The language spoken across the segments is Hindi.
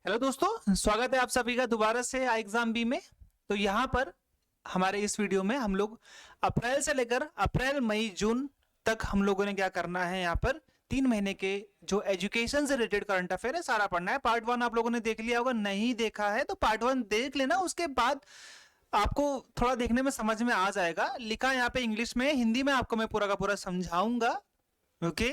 हेलो दोस्तों, स्वागत है आप सभी का दोबारा से आई एग्जाम बी में। तो यहाँ पर हमारे इस वीडियो में हम लोग अप्रैल से लेकर अप्रैल मई जून तक हम लोगों ने क्या करना है, यहाँ पर 3 महीने के जो एजुकेशन से रिलेटेड करंट अफेयर है सारा पढ़ना है। पार्ट 1 आप लोगों ने देख लिया होगा, नहीं देखा है तो पार्ट 1 देख लेना, उसके बाद आपको थोड़ा देखने में समझ में आ जाएगा। लिखा यहाँ पे इंग्लिश में, हिंदी में आपको मैं पूरा का पूरा समझाऊंगा। ओके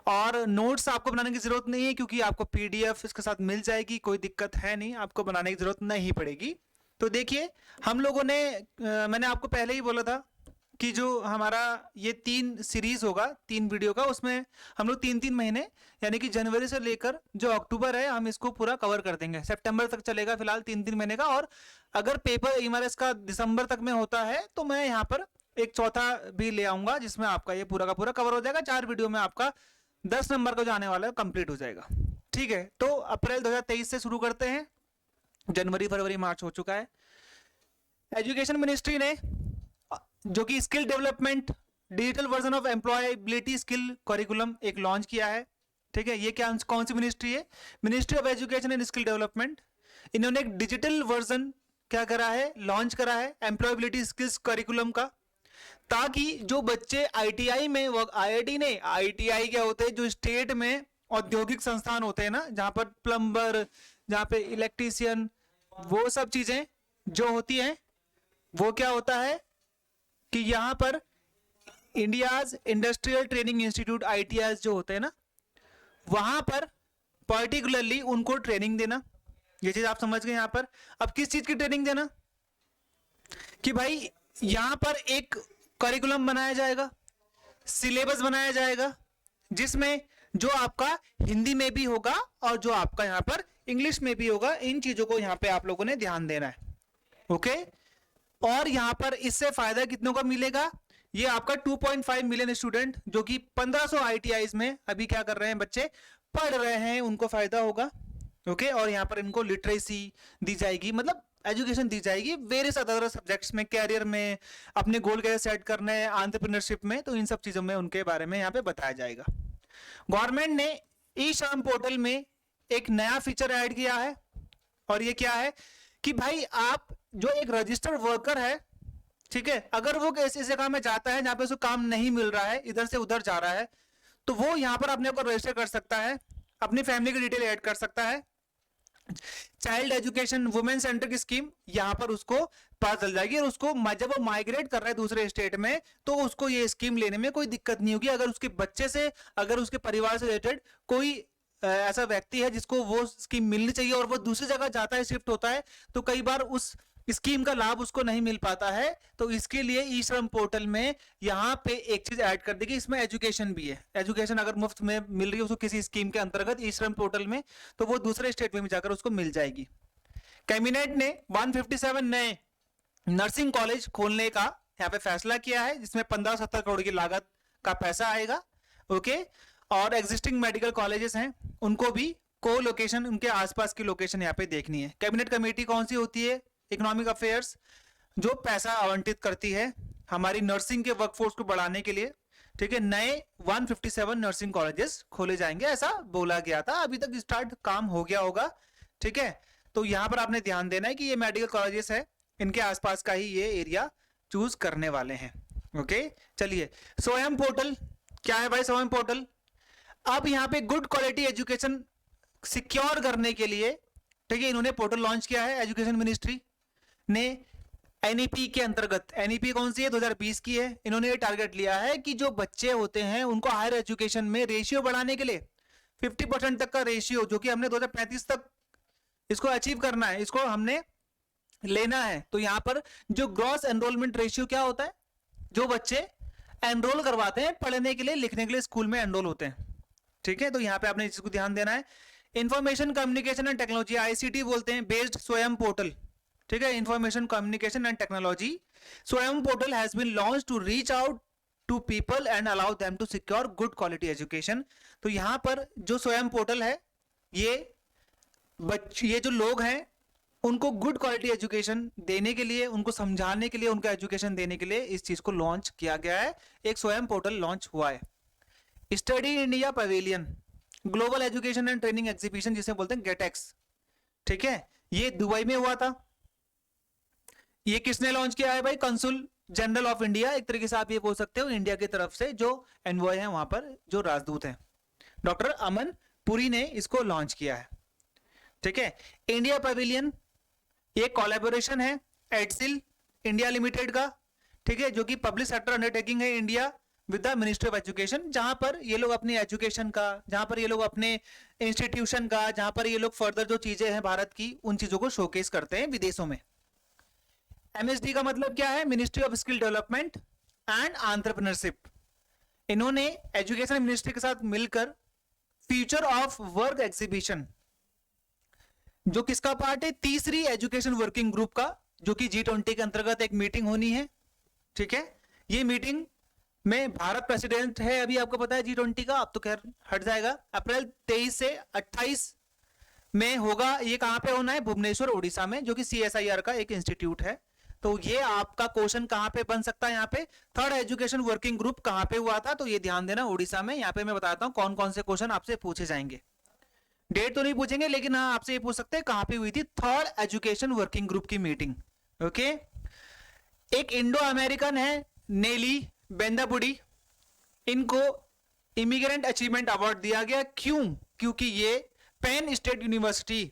और नोट्स आपको बनाने की जरूरत नहीं है क्योंकि आपको पीडीएफ इसके साथ मिल जाएगी, कोई दिक्कत है नहीं, आपको बनाने की जरूरत नहीं पड़ेगी। तो देखिए हम लोगों ने मैंने आपको पहले ही बोला था कि जो हमारा ये 3 सीरीज होगा 3 वीडियो का, उसमें हम लोग 3-3 महीने यानी कि जनवरी से लेकर जो अक्टूबर है हम इसको पूरा कवर कर देंगे। सितंबर तक चलेगा फिलहाल 3-3 महीने का, और अगर पेपर एमआरएस का दिसंबर तक में होता है तो मैं यहाँ पर एक चौथा भी ले आऊंगा जिसमें आपका ये पूरा का पूरा कवर हो जाएगा। 4 वीडियो में आपका 10 नंबर का जो आने वाला है कंप्लीट हो जाएगा। ठीक है, तो अप्रैल 2023 से शुरू करते हैं। जनवरी फरवरी मार्च हो चुका है। एजुकेशन मिनिस्ट्री ने जो कि skill development digital version of employability skill curriculum एक लॉन्च किया है। ठीक है, ये क्या कौन सी मिनिस्ट्री है? Ministry of education and skill development. इन्होंने एक डिजिटल वर्जन क्या करा है, लॉन्च करा है एम्प्लॉयबिलिटी स्किल्स करिकुलम का, ताकि जो बच्चे आईटीआई में आईआईटी नहीं, आईटीआई क्या होते हैं, जो स्टेट में औद्योगिक संस्थान होते हैं ना, जहां पर प्लम्बर, जहां पे इलेक्ट्रीशियन, वो सब चीजें जो होती हैं, वो क्या होता है कि यहां पर India's industrial training institute ITI जो होते हैं ना, वहां पर पर्टिकुलरली उनको ट्रेनिंग देना। ये चीज आप समझ गए। यहां पर अब किस चीज की ट्रेनिंग देना कि भाई यहां पर एक करिकुलम बनाया जाएगा, सिलेबस बनाया जाएगा, जिसमें जो आपका हिंदी में भी होगा और जो आपका यहां पर इंग्लिश में भी होगा। इन चीजों को यहां पे आप लोगों ने ध्यान देना है। ओके, और यहां पर इससे फायदा कितनों का मिलेगा? ये आपका 2.5 मिलियन स्टूडेंट जो कि 1500 आईटीआई में अभी क्या कर रहे हैं, बच्चे पढ़ रहे हैं, उनको फायदा होगा। ओके, और यहां पर इनको लिटरेसी दी जाएगी, मतलब एजुकेशन दी जाएगी वेरियस अदर सब्जेक्ट्स में, कैरियर में, अपने गोल कैसे सेट करने हैं, एंटरप्रेन्योरशिप में, तो इन सब चीजों में उनके बारे में यहाँ पे बताया जाएगा। गवर्नमेंट ने ई श्रम पोर्टल में एक नया फीचर ऐड किया है, और ये क्या है कि भाई आप जो एक रजिस्टर्ड वर्कर है, ठीक है, अगर वो ऐसे जगह में जाता है जहां पे उसको काम नहीं मिल रहा है, इधर से उधर जा रहा है, तो वो यहां पर अपने को रजिस्टर कर सकता है, अपनी फैमिली की डिटेल ऐड कर सकता है। चाइल्ड एजुकेशन वुमेन सेंटर की स्कीम यहां पर उसको पता चल जाएगी, और उसको जब वो माइग्रेट कर रहा है दूसरे स्टेट में तो उसको ये स्कीम लेने में कोई दिक्कत नहीं होगी। अगर उसके बच्चे से, अगर उसके परिवार से रिलेटेड कोई ऐसा व्यक्ति है जिसको वो स्कीम मिलनी चाहिए और वो दूसरी जगह जाता है, शिफ्ट होता है, तो कई बार उस स्कीम का लाभ उसको नहीं मिल पाता है। तो इसके लिए ई श्रम पोर्टल में यहां पे एक चीज ऐड कर देगी, इसमें एजुकेशन भी है। एजुकेशन अगर मुफ्त में मिल रही है उसको किसी स्कीम के अंतर्गत ई श्रम पोर्टल में, तो वो दूसरे स्टेट में भी जाकर उसको मिल जाएगी। कैबिनेट ने 157 नए नर्सिंग कॉलेज खोलने का यहाँ पे फैसला किया है, जिसमें 15-17 करोड़ की लागत का पैसा आएगा। ओके, और एग्जिस्टिंग मेडिकल कॉलेजेस हैं उनको भी को लोकेशन, उनके आसपास की लोकेशन यहाँ पे देखनी है। कैबिनेट कमेटी कौन सी होती है? इकोनॉमिक अफेयर्स, जो पैसा आवंटित करती है हमारी नर्सिंग के वर्कफोर्स को बढ़ाने के लिए। ठीक है, नए 157 नर्सिंग कॉलेजेस खोले जाएंगे, ऐसा बोला गया था। अभी तक स्टार्ट काम हो गया होगा। ठीक है, तो यहां पर आपने ध्यान देना है कि ये मेडिकल कॉलेजेस है, इनके आसपास का ही ये एरिया चूज करने वाले हैं। ओके, चलिए स्वयं पोर्टल क्या है भाई? स्वयं पोर्टल अब यहाँ पे गुड क्वालिटी एजुकेशन सिक्योर करने के लिए, ठीक है, इन्होंने पोर्टल लॉन्च किया है। एजुकेशन मिनिस्ट्री ने एनईपी के अंतर्गत, एनईपी कौन सी है? 2020 की है। इन्होंने ये टारगेट लिया है कि जो बच्चे होते हैं उनको हायर एजुकेशन में रेशियो बढ़ाने के लिए 50% तक का रेशियो, जो कि हमने 2035 तक इसको अचीव करना है, इसको हमने लेना है। तो यहां पर जो ग्रॉस एनरोलमेंट रेशियो क्या होता है, जो बच्चे एनरोल करवाते हैं पढ़ने के लिए, लिखने के लिए स्कूल में एनरोल होते हैं। ठीक है, तो यहां पे आपने इसको ध्यान देना है। Information communication and technology, ICT बोलते हैं, बेस्ड स्वयं पोर्टल। ठीक है, information communication and technology Swayam portal has been launch to reach out to people and allow them to secure good quality education. तो यहां पर जो स्वयं पोर्टल है, ये जो लोग हैं उनको गुड क्वालिटी एजुकेशन देने के लिए, उनको समझाने के लिए, उनका एजुकेशन देने के लिए इस चीज को लॉन्च किया गया है। एक स्वयं पोर्टल लॉन्च हुआ है। Study India pavilion, global education and training exhibition जिसे बोलते हैं गेटेक्स, ठीक है, ये दुबई में हुआ था। ये किसने लॉन्च किया है भाई? कंसुल जनरल ऑफ इंडिया, एक तरीके से आप ये बोल सकते हो इंडिया की तरफ से जो एनवॉय है वहां पर, जो राजदूत हैं, डॉक्टर अमन पुरी ने इसको लॉन्च किया है। ठीक है, इंडिया पवेलियन ये कोलैबोरेशन है एडसिल इंडिया लिमिटेड का, ठीक है, जो कि पब्लिक सेक्टर अंडरटेकिंग है India with the ministry of education, जहां पर ये लोग अपनी एजुकेशन का, जहां पर ये लोग अपने इंस्टीट्यूशन का, जहां पर ये लोग फर्दर जो चीजें हैं भारत की, उन चीजों को शोकेस करते हैं विदेशों में। एमएसडी का मतलब क्या है? Ministry of skill development and entrepreneurship. इन्होंने एजुकेशन मिनिस्ट्री के साथ मिलकर फ्यूचर ऑफ वर्क एग्जीबिशन, जो किसका पार्ट है? तीसरी एजुकेशन वर्किंग ग्रुप का, जो कि G20 के अंतर्गत एक मीटिंग होनी है। ठीक है, ये मीटिंग में भारत प्रेसिडेंट है, अभी आपको पता है G20 का, अब तो खैर हट जाएगा। अप्रैल 23 से 28 में होगा। ये कहां पे होना है? भुवनेश्वर उड़ीसा में, जो कि CSIR का एक इंस्टीट्यूट है। तो ये आपका क्वेश्चन कहां पे बन सकता है? यहाँ पे थर्ड एजुकेशन वर्किंग ग्रुप कहां पे हुआ था? तो ये ध्यान देना, उड़ीसा में। यहाँ पे मैं बताता हूँ कौन कौन से क्वेश्चन आपसे पूछे जाएंगे। डेट तो नहीं पूछेंगे, लेकिन हाँ आपसे ये पूछ सकते हैं कहां पे हुई थी थर्ड एजुकेशन वर्किंग ग्रुप की मीटिंग। ओके, एक इंडो अमेरिकन है नेली बेंदापुडी, इनको इमिग्रेंट अचीवमेंट अवार्ड दिया गया। क्यों? क्योंकि ये पेन स्टेट यूनिवर्सिटी,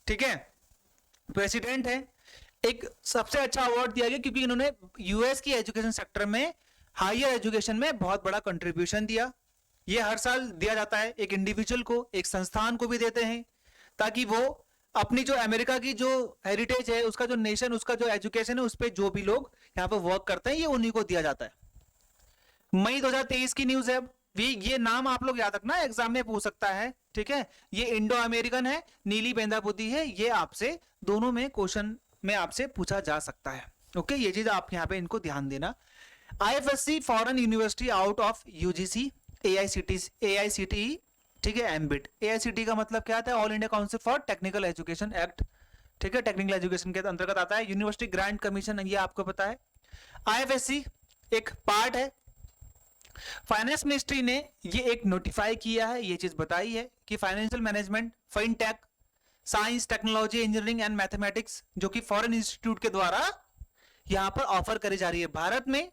ठीक है, प्रेसिडेंट है। एक सबसे अच्छा अवार्ड दिया गया क्योंकि इन्होंने यूएस की एजुकेशन सेक्टर में, हायर एजुकेशन में बहुत बड़ा कंट्रीब्यूशन दिया। ये हर साल दिया जाता है, एक इंडिविजुअल को, एक संस्थान को भी देते हैं, ताकि वो अपनी जो अमेरिका की जो हेरिटेज है, उसका जो नेशन, उसका जो एजुकेशन है, उस पर जो भी लोग यहाँ पे वर्क करते हैं, ये उन्हीं को दिया जाता है। मई 2023 की न्यूज है। ये नाम आप लोग याद रखना, एग्जाम में पूछ सकता है। ठीक है, ये इंडो अमेरिकन है, नीली बेंदापुदी है, ये आपसे दोनों में क्वेश्चन में आपसे पूछा जा सकता है। ओके, ये चीज आप यहाँ पे इनको ध्यान देना। IFSC foreign university out of UGC AICTE, ठीक है, एमबिट। AICTE का मतलब क्या आता है? All India council for technical education act, ठीक है, टेक्निकल एजुकेशन के अंतर्गत आता है। यूनिवर्सिटी ग्रांट कमीशन, ये आपको पता है। IFSC एक पार्ट है। फाइनेंस मिनिस्ट्री ने ये एक नोटिफाई किया है, ये चीज बताई है कि financial management, fintech, science, technology, engineering and mathematics, जो कि फॉरेन इंस्टीट्यूट के द्वारा यहां पर ऑफर करी जा रही है भारत में।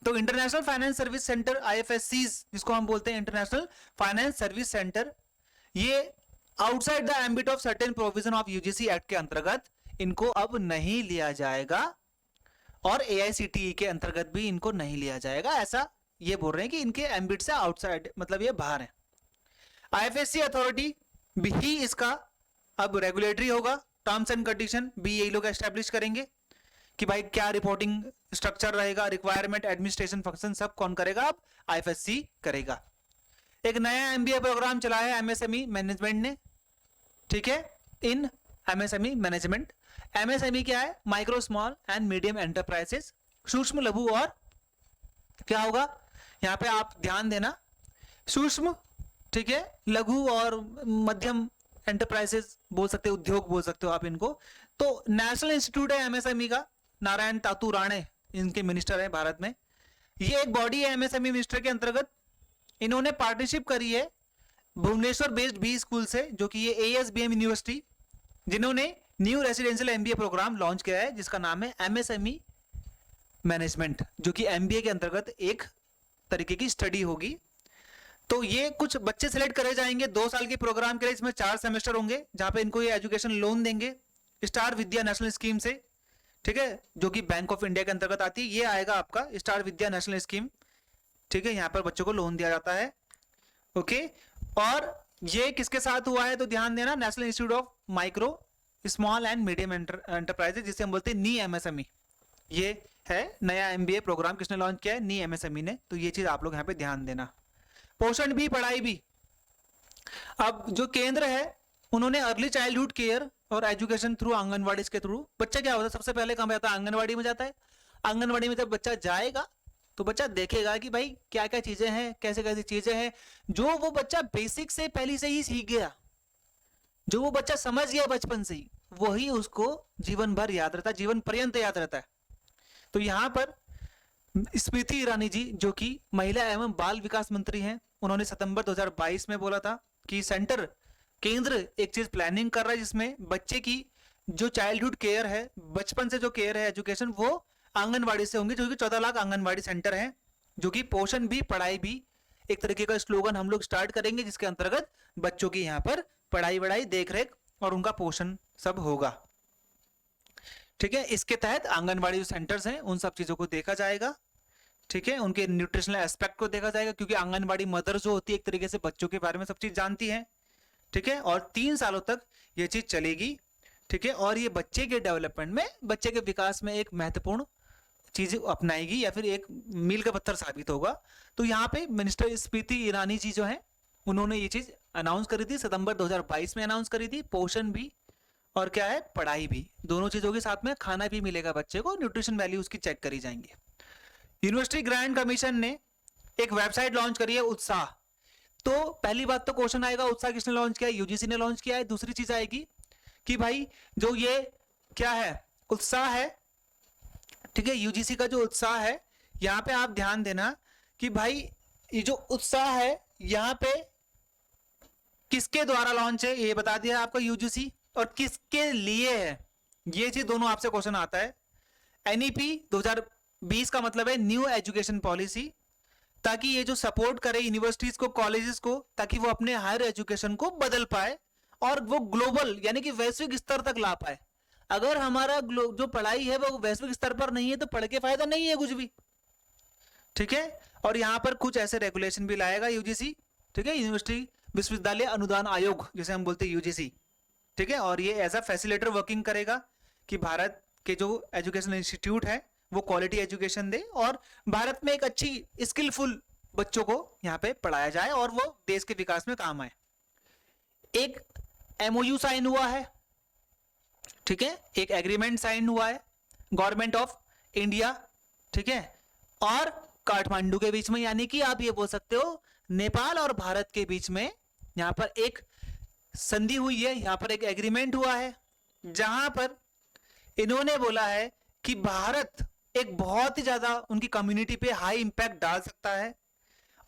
तो international finance service centre IFSC, जिसको हम बोलते हैं इंटरनेशनल फाइनेंस सर्विस सेंटर, ये outside the ambit of certain provision of UGC act के अंतर्गत इनको अब नहीं लिया जाएगा, और AICTE के अंतर्गत भी इनको नहीं लिया जाएगा। ऐसा ये बोल रहे हैं कि इनके एम्बिट से आउटसाइड, मतलब ये बाहर है। IFSC अथॉरिटी भी ही इसका अब रेगुलेटरी होगा। टर्म्स एंड कंडीशन भी यही लोग एस्टेब्लिश करेंगे कि भाई क्या रिपोर्टिंग स्ट्रक्चर रहेगा, रिक्वायरमेंट, एडमिनिस्ट्रेशन फंक्शन सब कौन करेगा? अब IFSC करेगा। एक नया MBA प्रोग्राम चला है MSME मैनेजमेंट ने, ठीक है, इन MSME मैनेजमेंट। MSME क्या है? Micro small and medium enterprises, सूक्ष्म लघु और क्या होगा यहाँ पे आप ध्यान देना, सूक्ष्म, ठीक है, लघु और मध्यम एंटरप्राइजेस बोल सकते हो, उद्योग बोल सकते हो आप इनको। तो नेशनल इंस्टीट्यूट है MSME का, नारायण तातू राणे इनके मिनिस्टर है भारत में। ये एक बॉडी है MSME मिनिस्टर के अंतर्गत। इन्होंने पार्टनरशिप करी है भुवनेश्वर बेस्ड बी स्कूल से, जो कि ये ASBM यूनिवर्सिटी, जिन्होंने new residential MBA programme launch किया है, जिसका नाम है MSME मैनेजमेंट, जो कि MBA के अंतर्गत एक तरीके की स्टडी होगी। तो ये कुछ बच्चे सिलेक्ट करे जाएंगे 2 साल के प्रोग्राम के लिए। इसमें 4 सेमेस्टर होंगे, जहां पे इनको ये एजुकेशन लोन देंगे स्टार विद्या नेशनल स्कीम से, ठीक है, जो कि बैंक ऑफ इंडिया के अंतर्गत आती है। ये आएगा आपका स्टार विद्या नेशनल स्कीम, ठीक है, यहाँ पर बच्चों को लोन दिया जाता है। ओके, और ये किसके साथ हुआ है? तो ध्यान देना, national institute of micro small and medium enterprises, जिसे हम बोलते हैं नी MSME। ये है नया MBA प्रोग्राम, किसने लॉन्च किया है? नी MSME ने। तो ये चीज आप लोग यहाँ पे ध्यान देना। पोषण भी, पढ़ाई भी। अब जो केंद्र है, उन्होंने अर्ली चाइल्डहुड केयर और एजुकेशन थ्रू आंगनवाड़ी के थ्रू, बच्चा क्या होता है सबसे पहले कहां जाता है? आंगनवाड़ी में जाता है। आंगनवाड़ी में जब बच्चा जाएगा तो बच्चा देखेगा कि भाई क्या क्या चीजें हैं, कैसे कैसी चीजें हैं, जो वो बच्चा बेसिक से पहले से ही सीख गया, जो वो बच्चा समझ गया बचपन से ही, वही उसको जीवन भर याद रहता है, जीवन पर्यंत याद रहता है। तो यहां पर स्मृति ईरानी जी, जो कि महिला एवं बाल विकास मंत्री हैं, उन्होंने सितंबर 2022 में बोला था कि सेंटर केंद्र एक चीज प्लानिंग कर रहा है जिसमें बच्चे की जो चाइल्डहुड केयर है, बचपन से जो केयर है, एजुकेशन, वो आंगनवाड़ी से होंगे, जो कि 14 लाख आंगनवाड़ी सेंटर है, जो कि पोषण भी पढ़ाई भी एक तरीके का स्लोगन हम लोग स्टार्ट करेंगे, जिसके अंतर्गत बच्चों की यहाँ पर पढ़ाई वढ़ाई देख रेख और उनका पोषण सब होगा। ठीक है, इसके तहत आंगनवाड़ी जो सेंटर्स हैं उन सब चीजों को देखा जाएगा। ठीक है, उनके न्यूट्रिशनल एस्पेक्ट को देखा जाएगा, क्योंकि आंगनवाड़ी मदर जो होती है एक तरीके से बच्चों के बारे में सब चीज जानती है। ठीक है, और 3 सालों तक ये चीज चलेगी। ठीक है, और ये बच्चे के डेवलपमेंट में, बच्चे के विकास में एक महत्वपूर्ण चीज अपनाएगी या फिर एक मील का पत्थर साबित होगा। तो यहाँ पे मिनिस्टर स्मृति ईरानी जी जो है उन्होंने ये चीज अनाउंस करी थी, सितंबर 2022 में अनाउंस करी थी। पोषण भी और क्या है, पढ़ाई भी, दोनों चीजों के साथ में खाना भी मिलेगा बच्चे को, न्यूट्रिशन वैल्यू उसकी चेक करी जाएंगे। यूनिवर्सिटी ग्रांट कमीशन ने एक वेबसाइट लॉन्च करी है, उत्साह। तो पहली बात तो क्वेश्चन आएगा, उत्साह किसने लॉन्च किया है? यूजीसी ने लॉन्च किया है। दूसरी चीज आएगी कि भाई जो ये क्या है, उत्साह है, ठीक है, यूजीसी का जो उत्साह है, यहां पे आप ध्यान देना कि भाई ये जो उत्साह है यहां पे किसके द्वारा लॉन्च है, ये बता दिया आपका यूजीसी, और किसके लिए है, ये चीज दोनों आपसे क्वेश्चन आता है। एनईपी 2020 का मतलब है न्यू एजुकेशन पॉलिसी, ताकि ये जो सपोर्ट करे यूनिवर्सिटीज को, कॉलेजेस को, ताकि वो अपने हायर एजुकेशन को बदल पाए और वो ग्लोबल यानी कि वैश्विक स्तर तक ला पाए। अगर हमारा जो पढ़ाई है वो वैश्विक स्तर पर नहीं है तो पढ़ के फायदा नहीं है कुछ भी। ठीक है, और यहां पर कुछ ऐसे रेगुलेशन भी लाएगा यूजीसी। ठीक है, यूनिवर्सिटी विश्वविद्यालय अनुदान आयोग जिसे हम बोलते हैं यूजीसी। ठीक है, और ये एज अ फैसिलिटेटर वर्किंग करेगा कि भारत के जो एजुकेशन इंस्टीट्यूट है वो क्वालिटी एजुकेशन दे और भारत में एक अच्छी स्किलफुल बच्चों को यहाँ पे पढ़ाया जाए और वो देश के विकास में काम आए। एक एमओयू साइन हुआ है, ठीक है, एक एग्रीमेंट साइन हुआ है गवर्नमेंट ऑफ इंडिया, ठीक है, और काठमांडू के बीच में, यानी कि आप ये बोल सकते हो नेपाल और भारत के बीच में यहां पर एक संधि हुई है, यहां पर एक एग्रीमेंट हुआ है, जहां पर इन्होंने बोला है कि भारत एक बहुत ही ज्यादा उनकी कम्युनिटी पे हाई इंपैक्ट डाल सकता है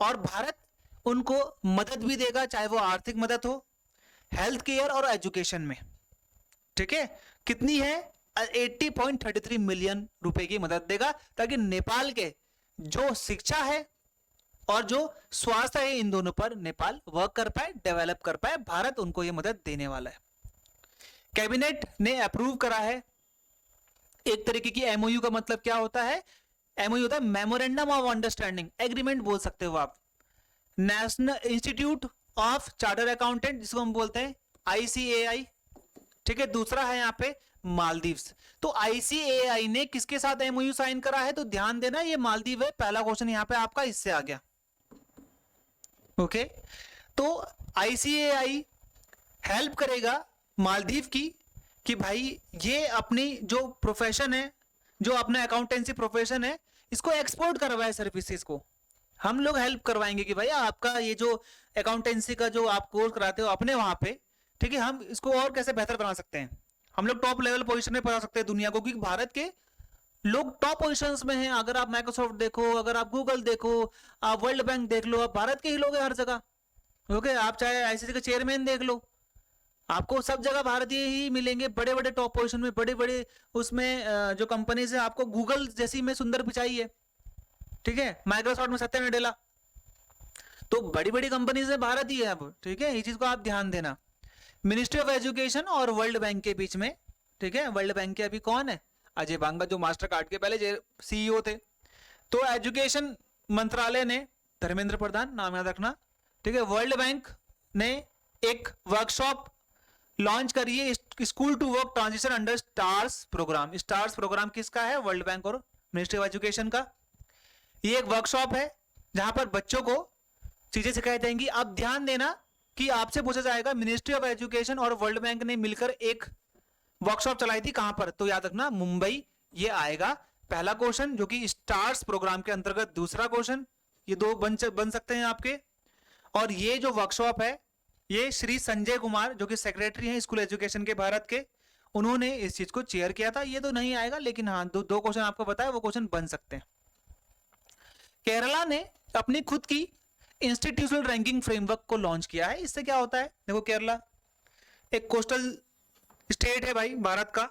और भारत उनको मदद भी देगा, चाहे वो आर्थिक मदद हो, हेल्थ केयर और एजुकेशन में। ठीक है, कितनी है? 80.33 मिलियन रुपए की मदद देगा, ताकि नेपाल के जो शिक्षा है और जो स्वास्थ्य है इन दोनों पर नेपाल वर्क कर पाए, डेवलप कर पाए। भारत उनको ये मदद देने वाला है। कैबिनेट ने अप्रूव करा है एक तरीके की एमओयू का मतलब क्या होता है? एमओयू होता है मेमोरेंडम ऑफ अंडरस्टैंडिंग, एग्रीमेंट बोल सकते हो आप। National institute of charter accountant जिसको हम बोलते हैं आईसीएआई, ठीक है। दूसरा है यहाँ पे मालदीव्स। तो आईसीएआई ने किसके साथ एमओयू साइन करा है? तो ध्यान देना ये मालदीव है। पहला क्वेश्चन यहाँ पे आपका इससे आ गया। ओके, तो आईसीएआई हेल्प करेगा मालदीव की कि भाई ये अपनी जो प्रोफेशन है, जो अपना अकाउंटेंसी प्रोफेशन है, इसको एक्सपोर्ट करवाए सर्विसेज को। हम लोग हेल्प करवाएंगे कि भाई आपका ये जो अकाउंटेंसी का जो आप कोर्स कराते हो अपने वहां पे, ठीक है, हम इसको और कैसे बेहतर बना सकते हैं। हम लोग टॉप लेवल पोजीशन में पहुंचा सकते हैं दुनिया को, क्योंकि भारत के लोग टॉप पोजीशंस में हैं। अगर आप माइक्रोसॉफ्ट देखो, अगर आप गूगल देखो, आप वर्ल्ड बैंक देख लो, आप भारत के ही लोग हैं हर जगह। ओके, आप चाहे आईसीसी के चेयरमैन देख लो, आपको सब जगह भारतीय ही मिलेंगे, बड़े बड़े टॉप पोजीशन में, बड़े बड़े उसमें जो कंपनीज है। आपको गूगल जैसी में सुंदर पिचाई है, ठीक है, माइक्रोसॉफ्ट में सत्या नडेला, तो बड़ी बड़ी कंपनीज है भारत ही है अब, ठीक है। ये चीज को आप ध्यान देना। मिनिस्ट्री ऑफ एजुकेशन और वर्ल्ड बैंक के बीच में, ठीक है, वर्ल्ड बैंक के अभी कौन है? अजय बांगा, जो मास्टर कार्ड के पहले सीईओ थे। तो एजुकेशन मंत्रालय ने, धर्मेंद्र प्रधान नाम याद रखना, ठीक है। वर्ल्ड बैंक ने एक वर्कशॉप लॉन्च करी है, school to work transition under STARS programme. STARS programme किसका है? वर्ल्ड बैंक और मिनिस्ट्री ऑफ एजुकेशन का। ये एक वर्कशॉप है जहां पर बच्चों को चीजें सिखाई जाएंगी। अब ध्यान देना कि आपसे पूछा जाएगा मिनिस्ट्री ऑफ एजुकेशन और वर्ल्ड बैंक ने मिलकर एक वर्कशॉप चलाई थी, कहां पर? तो याद रखना मुंबई, ये आएगा पहला क्वेश्चन, जो कि स्टार्स प्रोग्राम के अंतर्गत दूसरा क्वेश्चन। ये दो बन सकते हैं आपके। और ये जो वर्कशॉप है, ये श्री संजय कुमार, जो कि सेक्रेटरी हैं स्कूल एजुकेशन के भारत के, उन्होंने इस चीज को चेयर किया था। ये तो नहीं आएगा, लेकिन हाँ दो क्वेश्चन आपको बताया, वो क्वेश्चन बन सकते हैं। केरला ने अपनी खुद की इंस्टीट्यूशनल रैंकिंग फ्रेमवर्क को लॉन्च किया है। इससे क्या होता है? देखो, केरला एक कोस्टल स्टेट है भाई भारत का,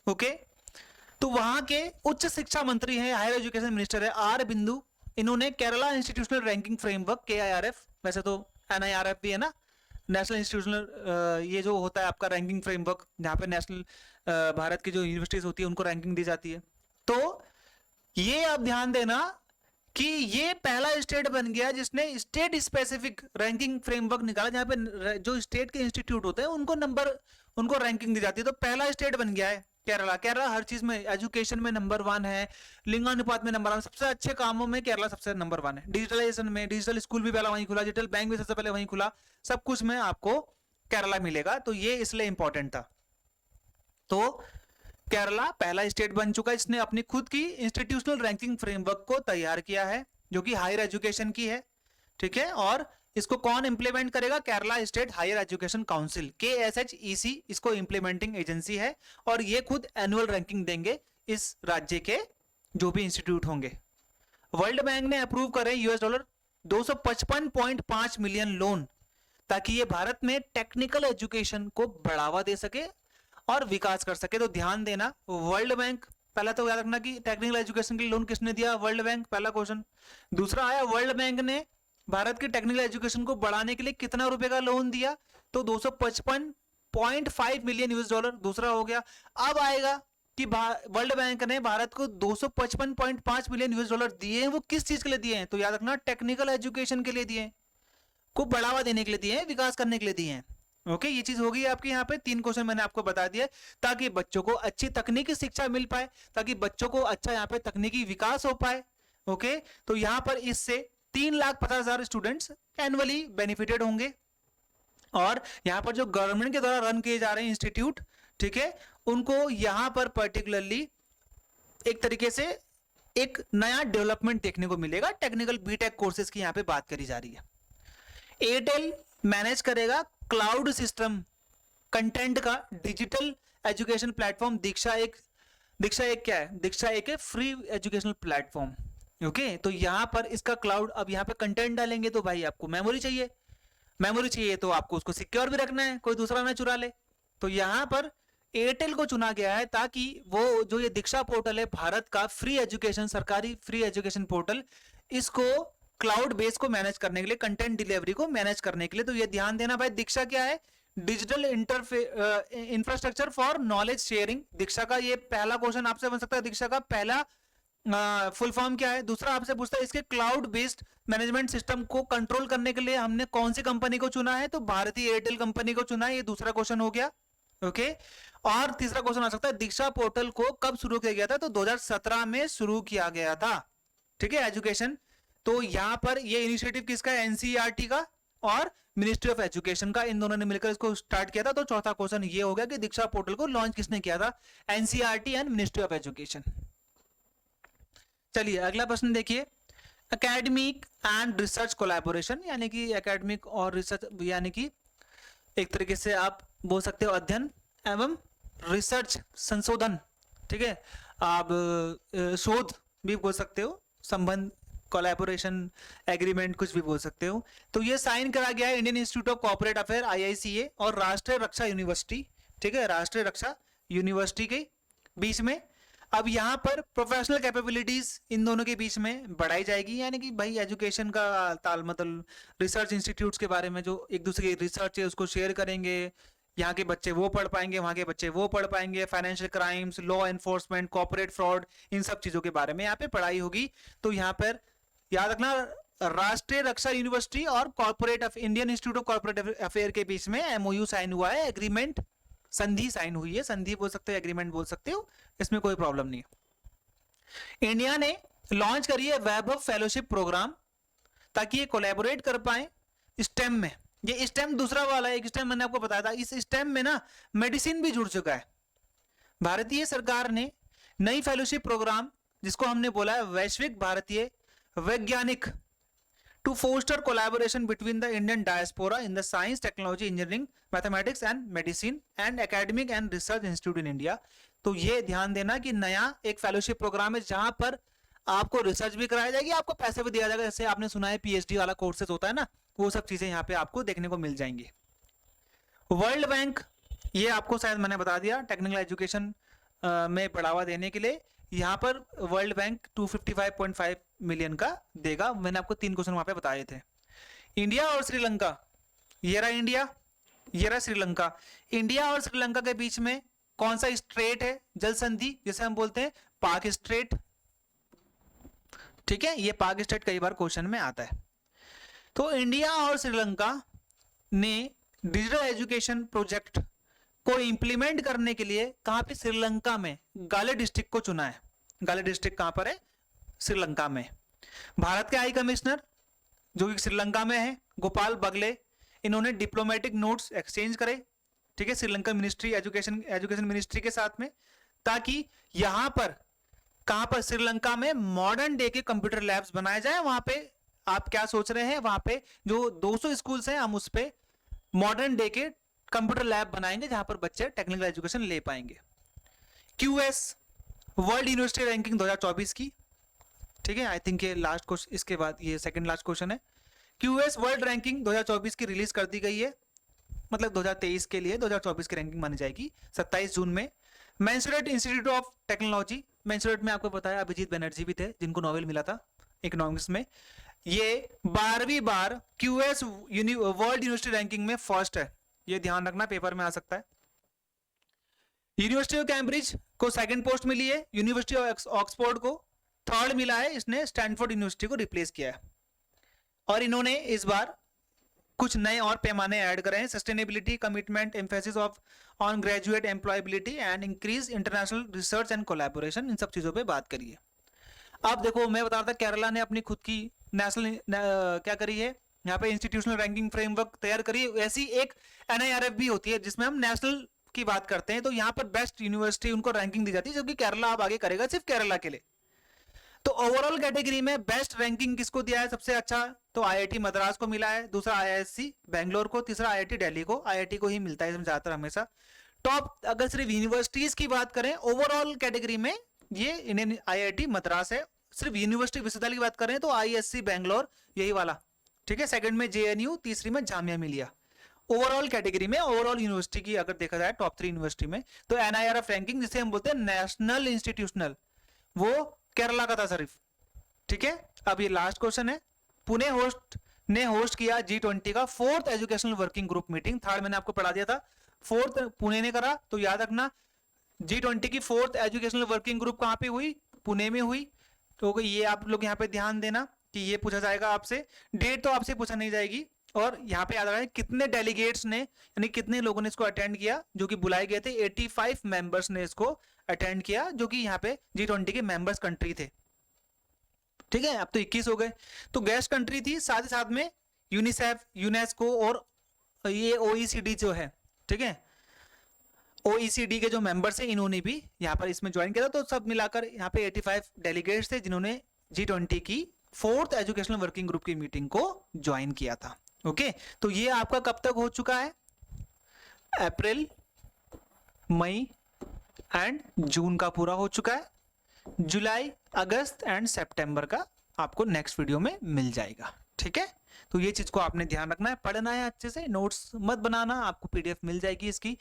ओके। तो वहां के उच्च शिक्षा मंत्री हैं, हायर एजुकेशन मिनिस्टर है आर बिंदु, इन्होंने Kerala institutional ranking framework KIRF, वैसे तो NIRF भी है ना, नेशनल इंस्टीट्यूशनल, ये जो होता है आपका रैंकिंग फ्रेमवर्क, जहाँ पे नेशनल भारत की जो यूनिवर्सिटीज होती है उनको रैंकिंग दी जाती है। तो ये आप ध्यान देना कि ये पहला स्टेट बन गया जिसने स्टेट स्पेसिफिक रैंकिंग फ्रेमवर्क निकाला, जहाँ पे जो स्टेट के इंस्टीट्यूट होते हैं उनको रैंकिंग दी जाती है। तो पहला स्टेट बन गया है केरला। केरला हर चीज में, एजुकेशन में नंबर 1 है, लिंगानुपात में नंबर 1, सबसे अच्छे कामों में केरला सबसे नंबर 1 है। डिजिटलाइजेशन में, डिजिटल स्कूल भी पहला वहीं खुला, डिजिटल बैंक भी सबसे पहले वहीं खुला, सब कुछ में आपको केरला मिलेगा। तो ये इसलिए इंपॉर्टेंट था। तो केरला पहला स्टेट बन चुका है जिसने अपनी खुद की इंस्टीट्यूशनल रैंकिंग फ्रेमवर्क को तैयार किया है, जो कि हायर एजुकेशन की है, ठीक है। और इसको कौन इंप्लीमेंट करेगा? Kerala state higher education council, KSHEC, इसको इंप्लीमेंटिंग एजेंसी है, और ये खुद एनुअल रैंकिंग देंगे इस राज्य के जो भी इंस्टीट्यूट होंगे। वर्ल्ड बैंक ने अप्रूव करे $255.5 मिलियन लोन, ताकि ये भारत में टेक्निकल एजुकेशन को बढ़ावा दे सके और विकास कर सके। तो ध्यान देना, वर्ल्ड बैंक, पहला तो याद रखना कि टेक्निकल एजुकेशन के लिए लोन किसने दिया? वर्ल्ड बैंक, पहला क्वेश्चन। दूसरा आया, वर्ल्ड बैंक ने भारत की टेक्निकल एजुकेशन को बढ़ाने के लिए कितना रुपए का लोन दिया? तो $255.5 मिलियन, दूसरा हो गया। अब आएगा कि वर्ल्ड बैंक ने भारत को $255.5 मिलियन दिए हैं, वो किस चीज के लिए दिए हैं? तो याद रखना, टेक्निकल एजुकेशन के लिए दिए हैं, को बढ़ावा देने के लिए दिए हैं, विकास करने के लिए दिए हैं। ओके, ये चीज होगी आपके यहाँ पे। 3 क्वेश्चन मैंने आपको बता दिया, ताकि बच्चों को अच्छी तकनीकी शिक्षा मिल पाए, ताकि बच्चों को अच्छा यहाँ पे तकनीकी विकास हो पाए। ओके, तो यहाँ पर इससे 3,50,000 स्टूडेंट्स एनुअली बेनिफिटेड होंगे। और यहाँ पर जो गवर्नमेंट के द्वारा रन किए जा रहे हैं इंस्टीट्यूट, ठीक है, उनको यहाँ पर पर्टिकुलरली एक तरीके से एक नया डेवलपमेंट देखने को मिलेगा। टेक्निकल बीटेक कोर्सेज की यहाँ पे बात करी जा रही है। एयरटेल मैनेज करेगा क्लाउड सिस्टम कंटेंट का डिजिटल एजुकेशन प्लेटफॉर्म दीक्षा एक क्या है? दीक्षा एक है फ्री एजुकेशनल प्लेटफॉर्म। ओके, तो यहां पर इसका क्लाउड, अब यहां पे कंटेंट डालेंगे तो भाई आपको मेमोरी चाहिए, तो आपको उसको सिक्योर भी रखना है, कोई दूसरा ना चुरा ले। तो यहां पर एयरटेल को चुना गया है, ताकि वो जो ये दीक्षा पोर्टल है भारत का फ्री एजुकेशन, सरकारी फ्री एजुकेशन पोर्टल, इसको क्लाउड बेस को मैनेज करने के लिए, कंटेंट डिलीवरी को मैनेज करने के लिए। तो ये ध्यान देना भाई, दीक्षा क्या है? Digital infrastructure for knowledge sharing. Diksha का ये पहला क्वेश्चन आपसे बन सकता है, दीक्षा का पहला फुल फॉर्म क्या है? दूसरा आपसे पूछता है इसके क्लाउड बेस्ड मैनेजमेंट सिस्टम को कंट्रोल करने के लिए हमने कौन सी कंपनी को चुना है? तो भारतीय एयरटेल कंपनी को चुना है। ये दूसरा क्वेश्चन हो गया। ओके, और तीसरा क्वेश्चन आ सकता है, दीक्षा पोर्टल को कब शुरू किया गया था? तो 2017 में शुरू किया गया था, ठीक है, एजुकेशन। तो यहां पर ये इनिशिएटिव किसका है? NCERT का और मिनिस्ट्री ऑफ एजुकेशन का, इन दोनों ने मिलकर इसको स्टार्ट किया था। तो चौथा क्वेश्चन ये हो गया कि दीक्षा पोर्टल को लॉन्च किसने किया था? NCERT and ministry of education. चलिए अगला प्रश्न देखिए, एकेडमिक एंड रिसर्च कोलैबोरेशन, यानी कि एकेडमिक और रिसर्च, यानी कि एक तरीके से आप बोल सकते हो अध्ययन एवं रिसर्च, संशोधन, ठीक है, आप शोध भी बोल सकते हो, संबंध, कोलैबोरेशन, एग्रीमेंट, कुछ भी बोल सकते हो। तो ये साइन करा गया है Indian institute of corporate affair IICA और राष्ट्रीय रक्षा यूनिवर्सिटी, ठीक है, राष्ट्रीय रक्षा यूनिवर्सिटी के बीच में। अब यहाँ पर प्रोफेशनल कैपेबिलिटीज इन दोनों के बीच में बढ़ाई जाएगी, यानी कि भाई एजुकेशन का ताल, मतलब रिसर्च इंस्टीट्यूट्स के बारे में जो एक दूसरे की रिसर्च है उसको शेयर करेंगे। यहाँ के बच्चे वो पढ़ पाएंगे, वहाँ के बच्चे वो पढ़ पाएंगे। Financial crimes, law enforcement, corporate fraud, इन सब चीजों के बारे में यहाँ पे पढ़ाई होगी। तो यहाँ पर याद रखना, राष्ट्रीय रक्षा यूनिवर्सिटी और corporate Indian institute of corporate affair के बीच में MOU साइन हुआ है, एग्रीमेंट, संधि साइन हुई है। संधि बोल सकते हो, एग्रीमेंट बोल सकते हो, इसमें कोई प्रॉब्लम नहीं है। इंडिया ने लॉन्च करी है वैभव फेलोशिप प्रोग्राम, ताकि ये कोलैबोरेट कर पाए स्टेम में। ये स्टेम दूसरा वाला है, एक स्टेम मैंने आपको बताया था। इस स्टेम में ना मेडिसिन भी जुड़ चुका है। भारतीय सरकार ने नई फेलोशिप प्रोग्राम, जिसको हमने बोला है वैश्विक भारतीय वैज्ञानिक, to foster collaboration between the Indian diaspora in the science, technology, engineering, mathematics and medicine and academic and research institute in India। तो ये ध्यान देना कि नया एक फेलोशिप प्रोग्राम है, जहां पर आपको रिसर्च भी कराई जाएगी, आपको पैसे भी दिया जाएगा। जैसे आपने सुना है PhD वाला कोर्सेज होता है ना, वो सब चीजें यहाँ पे आपको देखने को मिल जाएंगी। वर्ल्ड बैंक ये आपको शायद मैंने बता दिया, टेक्निकल एजुकेशन में बढ़ावा देने के लिए यहाँ पर वर्ल्ड बैंक 255.5 मिलियन का देगा। मैंने आपको 3 क्वेश्चन वहां पे बताए थे। इंडिया और श्रीलंका, ये रहा इंडिया, ये रहा श्रीलंका। इंडिया और श्रीलंका के बीच में कौन सा स्ट्रेट है, जल संधि जिसे हम बोलते हैं पाक स्ट्रेट। ठीक है, ये पाक स्ट्रेट कई बार क्वेश्चन में आता है। तो इंडिया और श्रीलंका ने डिजिटल एजुकेशन प्रोजेक्ट को इंप्लीमेंट करने के लिए कहां पे, श्रीलंका में गाले डिस्ट्रिक्ट को चुना है। गाले डिस्ट्रिक्ट कहां पर है, श्रीलंका में। भारत के हाई कमिश्नर जो कि श्रीलंका में है, गोपाल बगले, इन्होंने डिप्लोमेटिक नोट्स एक्सचेंज करे, ठीक है, श्रीलंका मिनिस्ट्री एजुकेशन मिनिस्ट्री के साथ में, ताकि यहां पर कहां पर, श्रीलंका में मॉडर्न डे के कंप्यूटर लैब्स बनाए जाए। वहां पे आप क्या सोच रहे हैं, वहां पे जो 200 स्कूल्स हैं हम उस पे मॉडर्न डे के कंप्यूटर लैब बनाएंगे जहां पर बच्चे टेक्निकल एजुकेशन ले पाएंगे। QS वर्ल्ड यूनिवर्सिटी रैंकिंग 2024 की, ठीक है, आई थिंक ये लास्ट क्वेश्चन, इसके बाद ये सेकंड लास्ट क्वेश्चन है। QS वर्ल्ड रैंकिंग 2024 की रिलीज कर दी गई है, मतलब 2023 के लिए 2024 की रैंकिंग मानी जाएगी 27 जून में। मैनसुरेट इंस्टीट्यूट ऑफ टेक्नोलॉजी, मैनसुरेट में आपको पता है अभिजीत बनर्जी भी थे जिनको नोबेल मिला था इकोनॉमिक्स में। ये 12वीं बार QS वर्ल्ड यूनिवर्सिटी रैंकिंग में फर्स्ट है, ये ध्यान रखना, पेपर में आ सकता है। यूनिवर्सिटी ऑफ कैम्ब्रिज को सेकंड पोस्ट मिली है, यूनिवर्सिटी ऑफ ऑक्सफोर्ड को थर्ड मिला है, इसने स्टैनफोर्ड यूनिवर्सिटी को रिप्लेस किया है। और इन्होंने इस बार कुछ नए और पैमाने ऐड करे हैं, sustainability, commitment, emphasis of on graduate employability and increase international research and collaboration, इन सब चीजों पे बात करिए। अब देखो, मैं बता रहा था केरला ने अपनी खुद की नेशनल क्या करी है, यहाँ पे इंस्टीट्यूशनल रैंकिंग फ्रेमवर्क तैयार करी। ऐसी एक NIRF भी होती है जिसमें हम नेशनल की बात करते हैं, तो यहाँ पर बेस्ट यूनिवर्सिटी उनको रैंकिंग दी जाती है, जबकि केरला अब आगे करेगा सिर्फ केरला के लिए। तो ओवरऑल कैटेगरी में बेस्ट रैंकिंग किसको दिया है सबसे अच्छा, तो IIT मद्रास को मिला है, दूसरा IISc बैंगलोर को, तीसरा IIT दिल्ली को। IIT को ही मिलता है इसमें ज्यादातर हमेशा टॉप। अगर सिर्फ यूनिवर्सिटीज की बात करें ओवरऑल कैटेगरी में, ये इंडियन IIT मद्रास है। सिर्फ यूनिवर्सिटी विश्वविद्यालय की बात करें तो IISc बैंगलोर, यही वाला, ठीक है। सेकंड में JNU, तीसरी में जामिया मिलिया। ओवरऑल कैटेगरी में, ओवरऑल यूनिवर्सिटी की अगर देखा जाए टॉप 3 यूनिवर्सिटी में, तो NIRF रैंकिंग जिसे हम बोलते हैं नेशनल इंस्टीट्यूशनल, वो केरला का था सिर्फ, ठीक है। अब ये लास्ट क्वेश्चन है, पुणे ने होस्ट किया G20 का 4th educational working group meeting. Third मैंने आपको पढ़ा दिया था, 4th पुणे ने करा, तो याद रखना G20 की 4th एजुकेशनल वर्किंग ग्रुप कहां पे हुई, पुणे में हुई। तो ये आप लोग यहाँ पे ध्यान देना कि ये पूछा जाएगा आपसे, डेट तो आपसे पूछा नहीं जाएगी। और यहाँ पे याद रखना कितने डेलीगेट्स ने, यानी कितने लोगों ने इसको अटेंड किया, जो कि बुलाए गए थे 85 मेंबर्स ने इसको अटेंड किया, जो कि यहाँ पे G20 के मेंबर्स कंट्री थे, ठीक है। अब तो 21 हो गए। तो गेस्ट कंट्री थी, साथ ही साथ में यूनिसेफ, यूनेस्को और ये OECD जो है, ठीक है, OECD के जो मेंबर्स हैं इन्होंने भी यहाँ पर इसमें ज्वाइन किया था। तो सब मिलाकर यहाँ पे 85 डेलीगेट्स थे जिन्होंने G20 की 4th एजुकेशनल वर्किंग ग्रुप की मीटिंग को ज्वाइन किया था। ओके, तो ये आपका कब तक हो चुका है, अप्रैल, मई एंड जून का पूरा हो चुका है। जुलाई, अगस्त एंड सितंबर का आपको नेक्स्ट वीडियो में मिल जाएगा, ठीक है। तो ये चीज को आपने ध्यान रखना है, पढ़ना है अच्छे से, नोट्स मत बनाना, आपको PDF मिल जाएगी इसकी,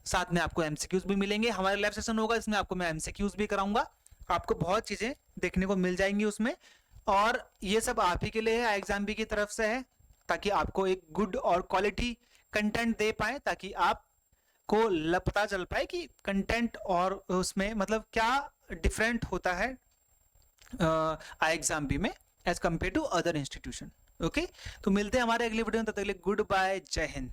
साथ में आपको MCQs भी मिलेंगे। हमारे लैब सेशन होगा, इसमें आपको मैं MCQs भी कराऊंगा, आपको बहुत चीजें देखने को मिल जाएंगी उसमें। और ये सब आप ही के लिए है, एग्जाम की तरफ से है, ताकि आपको एक गुड और क्वालिटी कंटेंट दे पाए, ताकि आपको पता चल पाए कि कंटेंट और उसमें मतलब क्या डिफरेंट होता है IXAM में as compare to other institution. Okay, तो मिलते हैं हमारे अगले वीडियो में, तब तक के लिए गुड बाय, जय हिंद।